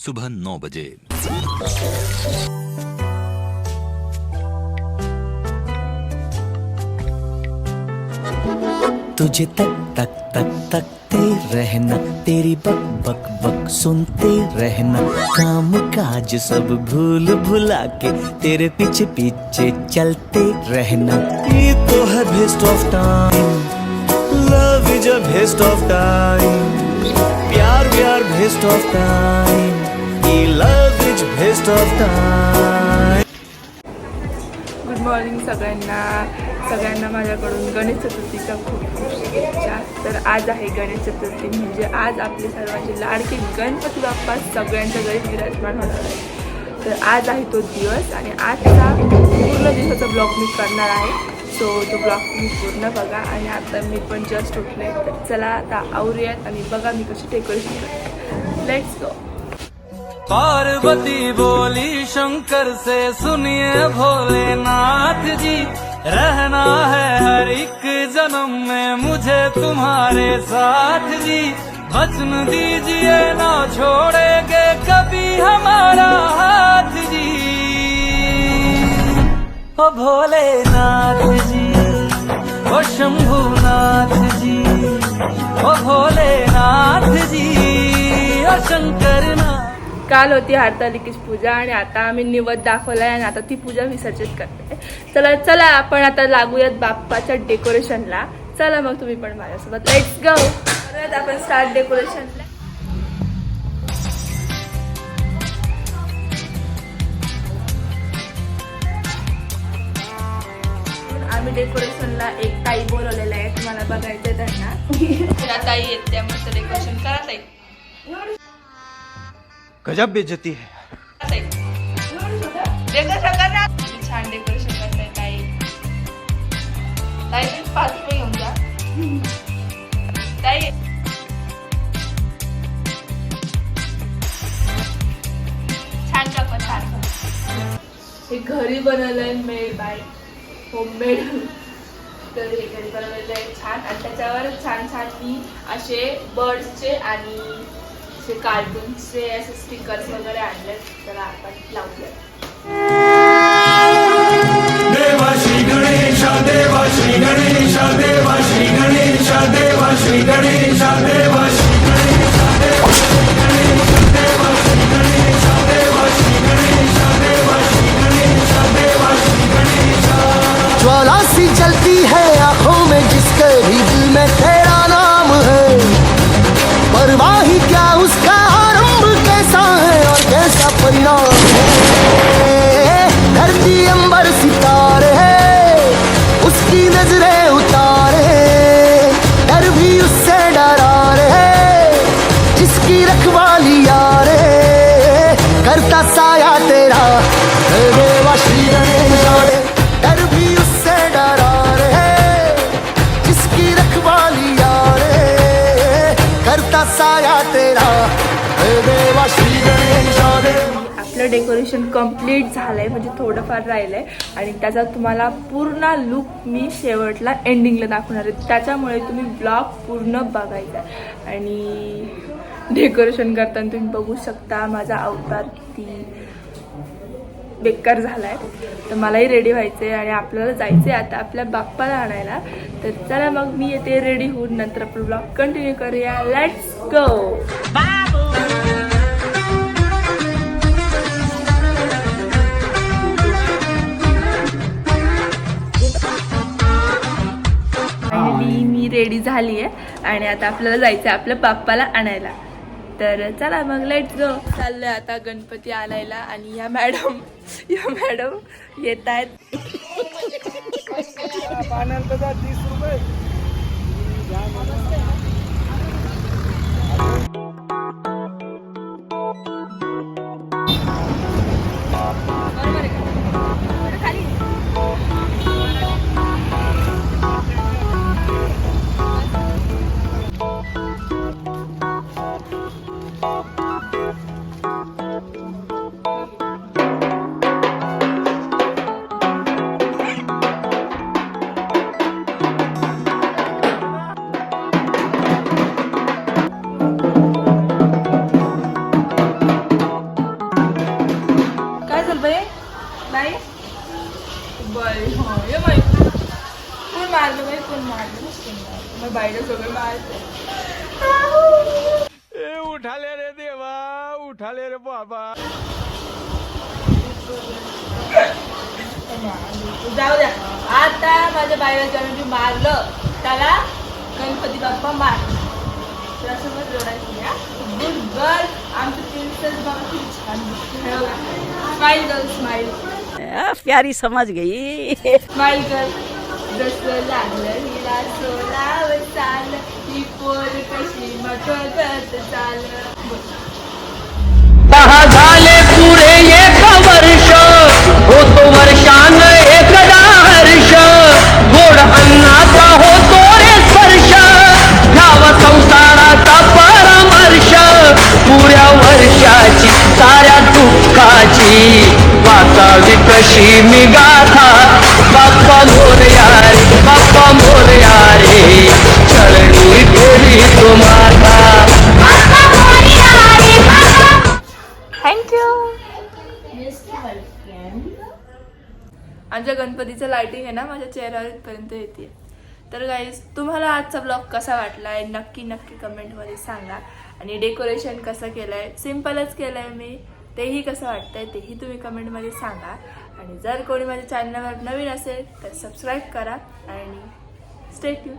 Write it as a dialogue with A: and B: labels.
A: सुबह 9 बजे।
B: तुझे तक तक तक तकते रहना, तेरी बक बक बक सुनते रहना, काम काज सब भूल भुला के तेरे पीछे पीछे चलते रहना। ये तो है waste of time, love is a waste of time, प्यार व्यार वेस्ट ऑफ टाइम, ये love is waste of time.
C: Good morning सगळ्यांना माझ्याकडून गणेश चतुर्थीच्या खूप खूप शुभेच्छा। तर आज आहे गणेश चतुर्थी, म्हणजे आज आपले सर्वांचे लाडके गणपती बाप्पा सगळ्यांच्या घरी विराजमान होणार आहे। तर आज आहे तो दिवस आणि आजचा पूर्ण दिवसाचा ब्लॉग मी करणार आहे। सो तो ब्लॉग तुम्ही पूर्ण बघा। आणि आता मी पण जस्ट उठले, तर चला आता आवरूयात आणि बघा मी कशी डेकोरेशन करते। Let's go.
D: पार्वती बोली शंकर से, सुनिए भोलेनाथ जी, रहना है हर एक जन्म में मुझे तुम्हारे साथ जी, वचन दीजिए ना छोड़ेंगे कभी हमारा हाथ जी। ओ भोलेनाथ जी, ओ शंभुनाथ जी, ओ भोलेनाथ जी, ओ शंकरनाथ।
C: काल होती हरतालिकेची पूजा आणि आता आम्ही निवद दाखवलाय आणि आता ती पूजा विसर्जित करते। चला चला आपण आता लागूयात बाप्पाच्या डेकोरेशनला। चला मग तुम्ही पण माझ्यासोबत, लेट्स गो। करूयात आपण स्टार्ट डेकोरेशनला। आम्ही डेकोरेशनला एक ताई बोलवलेल्या आहे, तुम्हाला बघायचंय त्यांना। त्या ताई आहेत, त्यामुळे डेकोरेशन करा ताई।
E: गजब बेइज्जती है।
C: छान डेकोरेशन करताय ताई। ताई तुम्ही 5 रुपये घेऊन जा ताई। छान का छान। हे घरी बनवलंय मेड बाय होममेड। तर हे घरी बनवलेलं आहे छान, आणि त्याच्यावर छान छान मी असे बर्ड्सचे आणि असे कार्टूनचे असे स्टिकर्स वगैरे आणले। तर आपण लावूया।
F: देवा श्री गणेश, देवा श्री गणेश, देवा श्री गणेश, देवा श्री गणेश, देवा श्री गणेश, देवा श्री गणेश, देवा श्री गणेश, देवा श्री गणेश, देवा श्री गणेश, देवा श्री गणेश।
B: ज्वाला सी जलती है आंखों में जिसके भी दिल में तेरा नाम है, परवाही क्या उसका आरंभ कैसा है और कैसा परिणाम है। धरती अंबर सितारे है, उसकी नजरें उतारे, डर भी उससे डरा रे, जिसकी रखवाली यारे, करता साया तेरा देवा श्री गणेश। डर भी उससे डरा रे, जिसकी रखवाली यारे, करता साया तेरा देवा श्री गणेश।
C: आपलं डेकोरेशन कंप्लीट झालंय, म्हणजे थोडंफार राहिलंय आणि त्याचा तुम्हाला पूर्ण लुक मी शेवटला एंडिंगला दाखवणार आहे। त्याच्यामुळे तुम्ही ब्लॉग पूर्ण बघायचा। आणि डेकोरेशन करताना तुम्ही बघू शकता माझा अवतार किती बेकार झालाय। तर मलाही रेडी व्हायचंय आणि आपल्याला जायचंय आता आपल्या बाप्पाला आणायला। तर चला मग मी येते रेडी होऊन, नंतर आपण ब्लॉग कंटिन्यू करूया। Let's go. Finally me ready झाली आहे आणि आता आपल्याला जायचं आहे आपल्या बाप्पाला आणायला। तर चला मग लेट्स गो। चाललोय आता गणपती आणायला आणि या मॅडम येत आहेत। सगळे बाहेर.
F: उठाले रे देवा, उठाले रे बाबा.
C: जाऊ द्या. आता माझ्या बाईला जेव्हा मारलं त्याला गणपती बाप्पा मार. त्यासोबत जोडायची गुड गर्ल. आमची प्रिन्सेस बाबा खूप छान दिसते. Smile girl, smile.
A: प्यारी समझ गई.
C: Smile girl. जसं लागलं हिला सोलाव चाल, ही पोर कशी मटवत चाल.
E: दहा झाले पुरे 1 वर्ष, होतो वर्षान एकदा हर्ष, गोड अन्नाचा होतो रे स्पर्श, घ्यावा संसाराचा परामर्श, पुऱ्या वर्षाची साऱ्या दुःखाची वाचावी कशी मी गाथा. बाप्पा मोरया रे, बाप्पा मोरया रे, चरणी गेली तुम्हाला.
C: थँक्यू. आमच्या गणपतीचं लाइटिंग आहे ना माझ्या चेहऱ्यापर्यंत येते. तर गाईज तुम्हाला आजचा ब्लॉग कसा वाटला आहे नक्की नक्की कमेंटमध्ये सांगा. आणि डेकोरेशन कसं केलं आहे, सिम्पलच केलं आहे मी, तेही कसं वाटतं आहे तेही तुम्ही कमेंटमध्ये सांगा. आणि जर कोणी माझ्या चॅनलवर नवीन असेल तर सबस्क्राईब करा आणि स्टे ट्यून.